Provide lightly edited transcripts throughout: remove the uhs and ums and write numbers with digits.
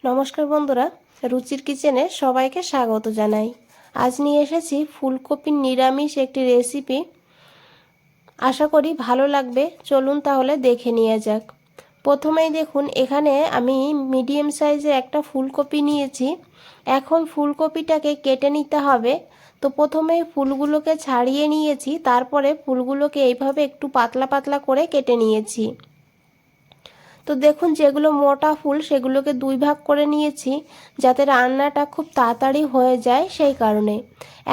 নমস্কার বন্ধুরা, রুচির কিচেনে সবাইকে স্বাগত জানাই। আজ নিয়ে এসেছি ফুলকপির নিরামিষ একটি রেসিপি। আশা করি ভালো লাগবে। চলুন তাহলে দেখে নেওয়া যাক। প্রথমেই দেখুন, এখানে আমি মিডিয়াম সাইজের একটা ফুলকপি নিয়েছি। এখন ফুলকপিটাকে কেটে নিতে হবে। তো প্রথমেই ফুলগুলোকে ছাড়িয়ে নিয়েছি, তারপরে ফুলগুলোকে এইভাবে একটু পাতলা পাতলা করে কেটে নিয়েছি। তো দেখুন, যেগুলো মোটা ফুল সেগুলোকে দুই ভাগ করে নিয়েছি, যাতে রান্নাটা খুব তাড়াতাড়ি হয়ে যায় সেই কারণে।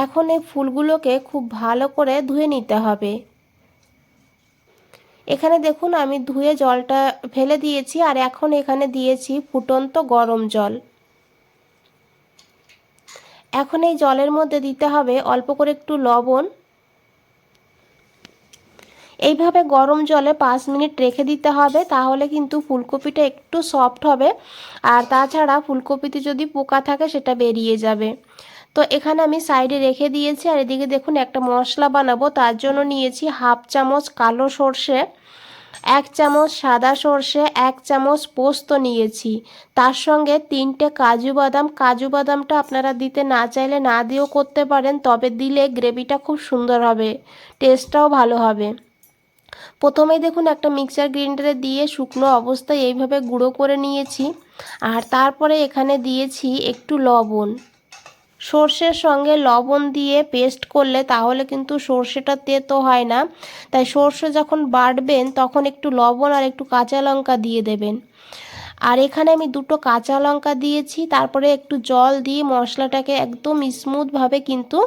এখন এই ফুলগুলোকে খুব ভালো করে ধুয়ে নিতে হবে। এখানে দেখুন, আমি ধুয়ে জলটা ফেলে দিয়েছি, আর এখন এখানে দিয়েছি ফুটন্ত গরম জল। এখন এই জলের মধ্যে দিতে হবে অল্প করে একটু লবণ। এইভাবে গরম জলে 5 মিনিট রেখে দিতে হবে, তাহলে কিন্তু ফুলকপিটা একটু সফট হবে। আর তাছাড়া ফুলকপিতে যদি পোকা থাকে সেটা বেরিয়ে যাবে। তো এখানে আমি সাইডে রেখে দিয়েছি। আর এদিকে দেখুন, একটা মশলা বানাবো, তার জন্য নিয়েছি হাফ চামচ কালো সর্ষে, 1 চামচ সাদা সর্ষে, 1 চামচ পোস্ত নিয়েছি। তার সঙ্গে 3টে কাজু বাদাম। কাজু বাদামটা আপনারা দিতে না চাইলে না দিয়েও করতে পারেন, তবে দিলে গ্রেভিটা খুব সুন্দর হবে, টেস্টটাও ভালো হবে। প্রথমেই দেখুন, একটা মিক্সার গ্রাইন্ডারে দিয়ে শুকনো অবস্থায় এইভাবে গুঁড়ো করে নিয়েছি। আর তারপরে এখানে দিয়েছি একটু লবণ। সর্ষের সঙ্গে লবণ দিয়ে পেস্ট করলে তাহলে কিন্তু সর্ষেটা তেতো হয় না। তাই সর্ষে যখন বাটবেন তখন একটু লবণ আর একটু কাঁচা লঙ্কা দিয়ে দেবেন। আর এখানে আমি 2টো কাঁচা লঙ্কা দিয়েছি। তারপরে একটু জল দিয়ে মশলাটাকে একদম স্মুথভাবে কিন্তু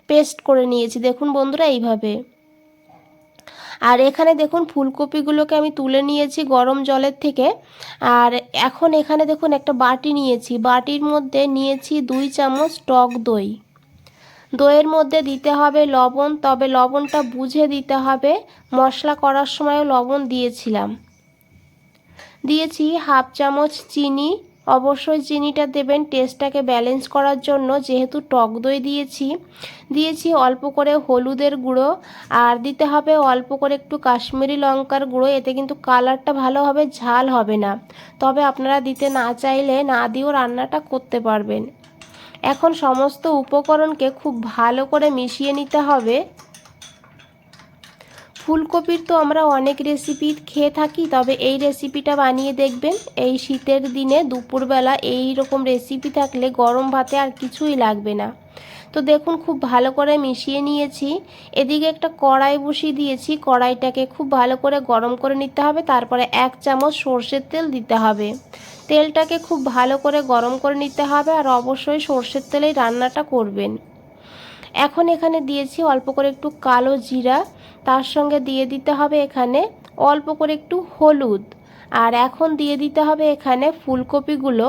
পেস্ট করে নিয়েছি। দেখুন বন্ধুরা, এইভাবে। আর এখানে দেখুন, ফুলকপিগুলোকে আমি তুলে নিয়েছি গরম জলের থেকে। আর এখন এখানে দেখুন, একটা বাটি নিয়েছি। বাটির মধ্যে নিয়েছি 2 চামচ টক দই। দইয়ের মধ্যে দিতে হবে লবণ, তবে লবণটা বুঝে দিতে হবে। মশলা করার সময়ও লবণ দিয়েছিলাম। দিয়েছি হাফ চামচ চিনি। অবশ্যই চিনিটা দেবেন টেস্টটাকে ব্যালেন্স করার জন্য, যেহেতু টক দই দিয়েছি। দিয়েছি অল্প করে হলুদের গুঁড়ো, আর দিতে হবে অল্প করে একটু কাশ্মীরি লঙ্কার গুঁড়ো। এতে কিন্তু কালারটা ভালো হবে, ঝাল হবে না। তবে আপনারা দিতে না চাইলে না দিয়েও রান্নাটা করতে পারবেন। এখন সমস্ত উপকরণকে খুব ভালো করে মিশিয়ে নিতে হবে। ফুলকপির তো আমরা অনেক রেসিপি খেয়ে থাকি, তবে এই রেসিপিটা বানিয়ে দেখবেন। এই শীতের দিনে দুপুরবেলা এই রকম রেসিপি থাকলে গরম ভাতে আর কিছুই লাগবে না। তো দেখুন, খুব ভালো করে মিশিয়ে নিয়েছি। এদিকে একটা কড়াই বসিয়ে দিয়েছি। কড়াইটাকে খুব ভালো করে গরম করে নিতে হবে। তারপরে 1 চামচ সর্ষের তেল দিতে হবে। তেলটাকে খুব ভালো করে গরম করে নিতে হবে, আর অবশ্যই সর্ষের তেলেই রান্নাটা করবেন। এখন এখানে দিয়েছি অল্প করে একটু কালো জিরা। তার সঙ্গে দিয়ে দিতে হবে এখানে অল্প করে একটু হলুদ। আর এখন দিয়ে দিতে হবে এখানে ফুলকপিগুলো।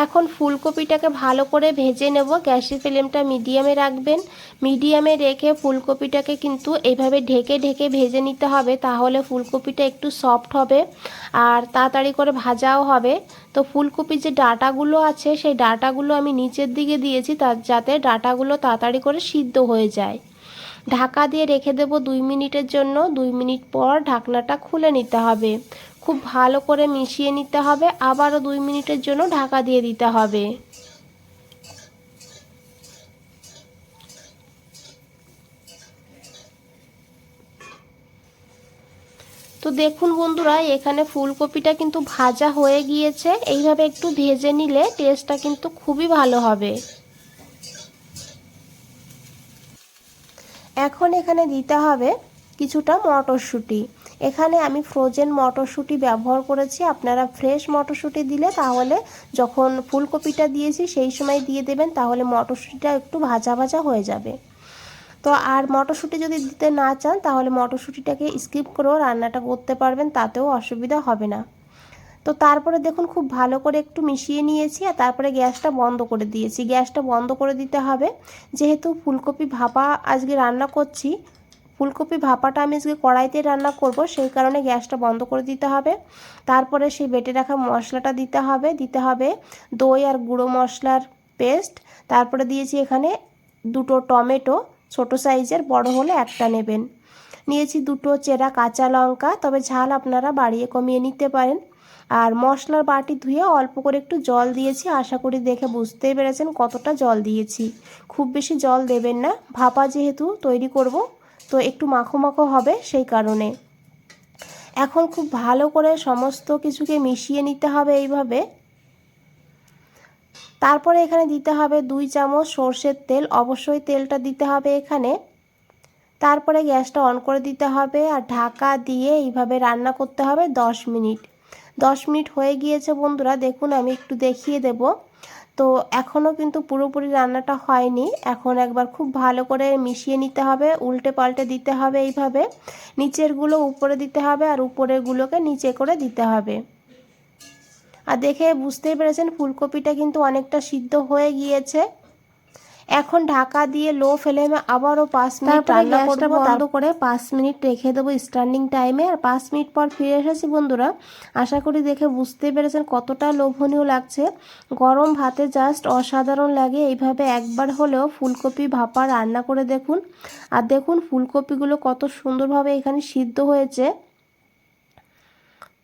এখন ফুলকপিটাকে ভালো করে ভেজে নেব। গ্যাসের ফ্লেমটা মিডিয়ামে রাখবেন। মিডিয়ামে রেখে ফুলকপিটাকে কিন্তু এইভাবে ঢেকে ঢেকে ভেজে নিতে হবে, তাহলে ফুলকপিটা একটু সফট হবে আর তাড়াতাড়ি করে ভাজাও হবে। তো ফুলকপির যে ডাঁটাগুলো আছে সেই ডাঁটাগুলো আমি নিচের দিকে দিয়েছি, যাতে ডাঁটাগুলো তাড়াতাড়ি করে সিদ্ধ হয়ে যায়। ঢাকা দিয়ে রেখে দেব 2 মিনিটের জন্য। 2 মিনিট পর ঢাকনাটা খুলে নিতে হবে। খুব ভালো করে মিশিয়ে নিতে হবে। আবারও 2 মিনিটের জন্য ঢাকা দিয়ে দিতে হবে। তো দেখুন বন্ধুরা, এখানে ফুলকপিটা কিন্তু ভাজা হয়ে গিয়েছে। এইভাবে একটু ভেজে নিলে টেস্টটা কিন্তু খুবই ভালো হবে। এখন এখানে দিতে হবে কিছুটা মটরশুঁটি। এখানে আমি ফ্রোজেন মটরশুঁটি ব্যবহার করেছি। আপনারা ফ্রেশ মটরশুঁটি দিলে তাহলে যখন ফুলকপিটা দিয়েছি সেই সময় দিয়ে দেবেন, তাহলে মটরশুঁটিটা একটু ভাজা ভাজা হয়ে যাবে। তো আর মটরশুঁটি যদি দিতে না চান তাহলে মটরশুঁটিটাকে স্কিপ করেও রান্নাটা করতে পারবেন, তাতেও অসুবিধা হবে না। তো তারপরে দেখুন, খুব ভালো করে একটু মিশিয়ে নিয়েছি, আর তারপরে গ্যাসটা বন্ধ করে দিয়েছি। গ্যাসটা বন্ধ করে দিতে হবে, যেহেতু ফুলকপি ভাপা আজকে রান্না করছি। ফুলকপি ভাপাটা আমি আজকে কড়াইতে রান্না করব, সেই কারণে গ্যাসটা বন্ধ করে দিতে হবে। তারপরে সেই বেটে রাখা মশলাটা দিতে হবে দই আর গুঁড়ো মশলার পেস্ট। তারপরে দিয়েছি এখানে 2টো টমেটো, ছোট সাইজের, বড় হলে একটা নেবেন। নিয়েছি দুটো চেরা কাঁচা লঙ্কা, তবে ঝাল আপনারা বাড়িয়ে কমিয়ে নিতে পারেন। আর মশলার বাটি ধুয়ে অল্প করে একটু জল দিয়েছি, আশা করি দেখে বুঝতেই পেরেছেন কতটা জল দিয়েছি। খুব বেশি জল দেবেন না, ভাপা যেহেতু তৈরি করব তো একটু মাখো মাখো হবে, সেই কারণে। এখন খুব ভালো করে সমস্ত কিছুকে মিশিয়ে নিতে হবে এইভাবে। তারপরে এখানে দিতে হবে 2 চামচ সর্ষের তেল, অবশ্যই তেলটা দিতে হবে এখানে। তারপরে গ্যাসটা অন করে দিতে হবে আর ঢাকা দিয়ে এইভাবে রান্না করতে হবে 10 মিনিট। 10 মিনিট হয়ে গিয়েছে বন্ধুরা, দেখুন আমি একটু দেখিয়ে দেব। তো এখনও কিন্তু পুরোপুরি রান্নাটা হয়নি। এখন একবার খুব ভালো করে মিশিয়ে নিতে হবে, উল্টে পাল্টে দিতে হবে এইভাবে। নিচেরগুলো উপরে দিতে হবে আর উপরেরগুলোকে নিচে করে দিতে হবে। আর দেখে বুঝতেই পেরেছেন ফুলকপিটা কিন্তু অনেকটা সিদ্ধ হয়ে গিয়েছে। এখন ঢাকা দিয়ে লো ফ্লেমে আবারও 5 মিনিট রান্না করব, বন্ধ করে 5 মিনিট রেখে দেবো স্ট্যান্ডিং টাইমে। আর 5 মিনিট পর ফিরে এসেছি বন্ধুরা। আশা করি দেখে বুঝতে পেরেছেন কতটা লোভনীয় লাগছে। গরম ভাতে জাস্ট অসাধারণ লাগে। এইভাবে একবার হলেও ফুলকপি ভাপা রান্না করে দেখুন। আর দেখুন ফুলকপিগুলো কত সুন্দরভাবে এখানে সিদ্ধ হয়েছে।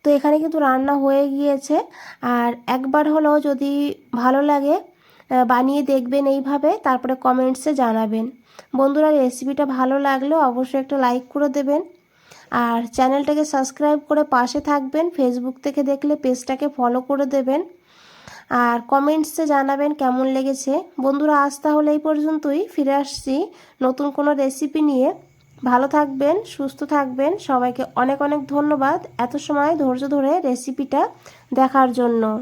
তো এখানে কিন্তু রান্না হয়ে গিয়েছে। আর একবার হলেও যদি ভালো লাগে বানিয়ে দেখবেন এইভাবে, তারপরে কমেন্টসে জানাবেন। বন্ধুরা রেসিপিটা ভালো লাগলে অবশ্যই একটা লাইক করে দেবেন আর চ্যানেলটাকে সাবস্ক্রাইব করে পাশে থাকবেন। ফেসবুক থেকে দেখলে পেজটাকে ফলো করে দেবেন আর কমেন্টসে জানাবেন কেমন লেগেছে। বন্ধুরা আজ তাহলে এই পর্যন্তই, ফিরে আসছি নতুন কোনো রেসিপি নিয়ে। ভালো থাকবেন, সুস্থ থাকবেন। সবাইকে অনেক অনেক ধন্যবাদ এত সময় ধৈর্য ধরে রেসিপিটা দেখার জন্য।